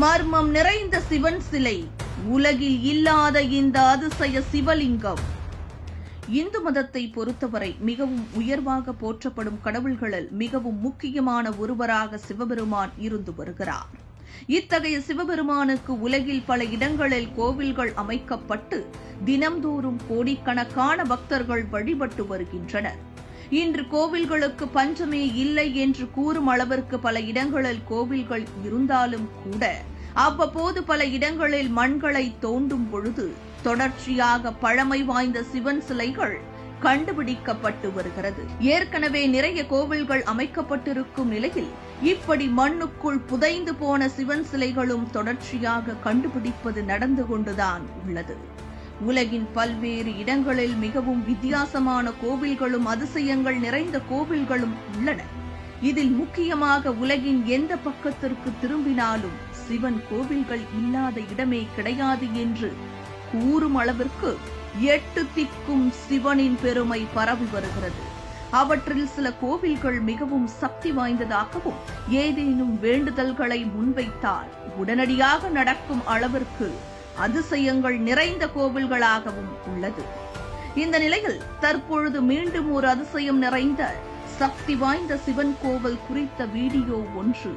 மர்மம் நிறைந்த சிவன் சிலை, உலகில் இல்லாத இந்த அதிசய சிவலிங்கம். இந்து மதத்தை பொறுத்தவரை மிகவும் உயர்வாக போற்றப்படும் கடவுள்களில் மிகவும் முக்கியமான ஒருவராக சிவபெருமான் இருந்து வருகிறார். இத்தகைய சிவபெருமானுக்கு உலகில் பல இடங்களில் கோவில்கள் அமைக்கப்பட்டு தினம்தோறும் கோடிக்கணக்கான பக்தர்கள் வழிபட்டு வருகின்றனர். இன்று கோவில்களுக்கு பஞ்சமே இல்லை என்று கூறும் அளவிற்கு பல இடங்களில் கோவில்கள் இருந்தாலும் கூட அவ்வப்போது பல இடங்களில் மண்களை தோண்டும் பொழுது தொடர்ச்சியாக பழமை வாய்ந்த சிவன் சிலைகள் கண்டுபிடிக்கப்பட்டு வருகிறது. ஏற்கனவே நிறைய கோவில்கள் அமைக்கப்பட்டிருக்கும் நிலையில் இப்படி மண்ணுக்குள் புதைந்து போன சிவன் சிலைகளும் தொடர்ச்சியாக கண்டுபிடிப்பது நடந்து கொண்டுதான் உள்ளது. உலகின் பல்வேறு இடங்களில் மிகவும் வித்தியாசமான கோவில்களும் அதிசயங்கள் நிறைந்த கோவில்களும் உள்ளன. இதில் முக்கியமாக உலகின் எந்த பக்கத்திற்கு திரும்பினாலும் சிவன் கோவில்கள் இல்லாத இடமே கிடையாது என்று கூறும் அளவிற்கு 8 திக்கும் சிவனின் பெருமை பரவி வருகிறது. அவற்றில் சில கோவில்கள் மிகவும் சக்தி வாய்ந்ததாகவும் ஏதேனும் வேண்டுதல்களை முன்வைத்தால் உடனடியாக நடக்கும் அளவிற்கு அதிசயங்கள் நிறைந்த கோவில்களாகவும் உள்ளது. இந்த நிலையில் தற்பொழுது மீண்டும் ஒரு அதிசயம் நிறைந்த சக்தி வாய்ந்த சிவன் கோவில் குறித்த வீடியோ ஒன்று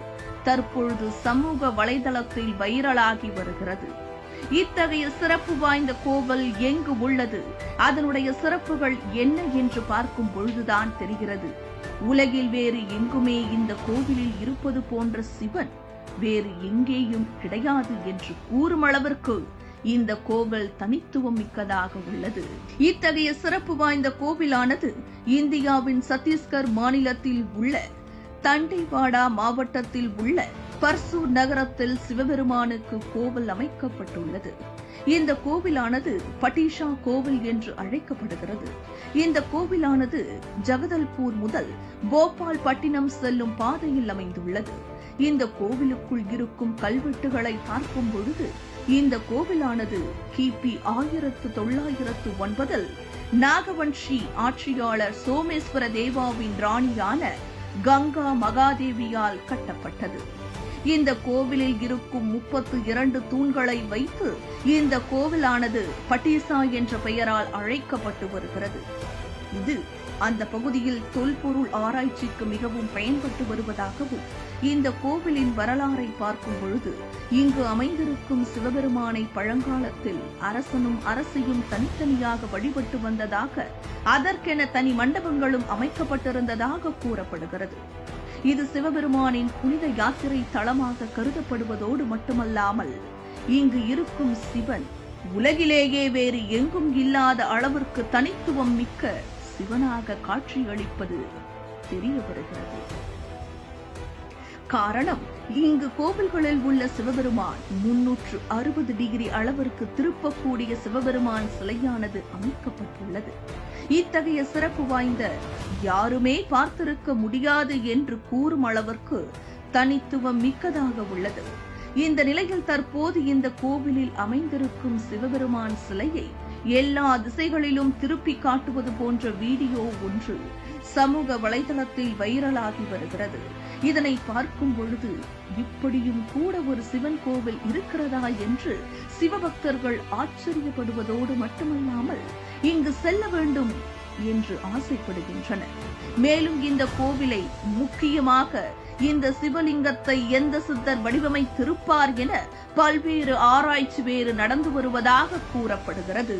தற்பொழுது சமூக வலைதளத்தில் வைரலாகி வருகிறது. இத்தகைய சிறப்பு வாய்ந்த கோவில் எங்கு உள்ளது, அதனுடைய சிறப்புகள் என்ன என்று பார்க்கும் பொழுதுதான் தெரிகிறது. உலகில் வேறு எங்குமே இந்த கோவிலில் இருப்பது போன்ற சிவன் வேறு எங்கேயும் கிடையாது என்று கூறும் அளவிற்கு இந்த கோவில் தனித்துவம் மிக்கதாக உள்ளது. இத்தகைய சிறப்பு வாய்ந்த கோவிலானது இந்தியாவின் சத்தீஸ்கர் மாநிலத்தில் உள்ள தண்டேவாடா மாவட்டத்தில் உள்ள பர்சூர் நகரத்தில் சிவபெருமானுக்கு கோவில் அமைக்கப்பட்டுள்ளது. இந்த கோவிலானது பட்டீஷா கோவில் என்று அழைக்கப்படுகிறது. இந்த கோவிலானது ஜகதல்பூர் முதல் போபால் பட்டினம் செல்லும் பாதையில் அமைந்துள்ளது. இந்த கோவிலுக்குள் இருக்கும் கல்வெட்டுகளை பார்க்கும் பொழுது இந்த கோவிலானது கிபி 1909 நாகவன்ஷி ஆட்சியாளர் சோமேஸ்வர தேவாவின் ராணியான கங்கா மகாதேவியால் கட்டப்பட்டது. இந்த கோவிலில் இருக்கும் 32 தூண்களை வைத்து இந்த கோவிலானது பட்டீசா என்ற பெயரால் அழைக்கப்பட்டு வருகிறது. இது அந்த பகுதியில் தொல்பொருள் ஆராய்ச்சிக்கு மிகவும் பயன்பட்டு வருவதாகவும், இந்த கோவிலின் வரலாறை பார்க்கும் பொழுது இங்கு அமைந்திருக்கும் சிவபெருமானை பழங்காலத்தில் அரசனும் அரசியும் தனித்தனியாக வழிபட்டு வந்ததாக, அதற்கென தனி மண்டபங்களும் அமைக்கப்பட்டிருந்ததாக கூறப்படுகிறது. இது சிவபெருமானின் புனித யாத்திரை தளமாக கருதப்படுவதோடு மட்டுமல்லாமல் இங்கு இருக்கும் சிவன் உலகிலேயே வேறு எங்கும் இல்லாத அளவிற்கு தனித்துவம் மிக்க சிவனாக காட்சியளிப்பது தெரிய வருகிறது. காரணம், இங்கு கோவில்களில் உள்ள சிவபெருமான் 360 டிகிரி அளவிற்கு திருப்பக்கூடிய சிவபெருமான் சிலையானது அமைக்கப்பட்டுள்ளது. இத்தகைய சிறப்பு வாய்ந்த, யாருமே பார்த்திருக்க முடியாது என்று கூறும் அளவிற்கு தனித்துவம் மிக்கதாக உள்ளது. இந்த நிலையில் தற்போது இந்த கோவிலில் அமைந்திருக்கும் சிவபெருமான் சிலையை எல்லா திசைகளிலும் திருப்பி காட்டுவது போன்ற வீடியோ ஒன்று சமூக வலைதளத்தில் வைரலாகி வருகிறது. இதனை பார்க்கும் பொழுது இப்படியும் கூட ஒரு சிவன் கோவில் இருக்கிறதா என்று சிவபக்தர்கள் ஆச்சரியப்படுவதோடு மட்டுமல்லாமல் இங்கு செல்ல வேண்டும் என்று ஆசைப்படுகின்றனர். மேலும் இந்த கோவிலை, முக்கியமாக இந்த சிவலிங்கத்தை எந்த சித்தர் வடிவமைத்திருப்பார் என பல்வேறு ஆராய்ச்சி வேறு நடந்து வருவதாக கூறப்படுகிறது.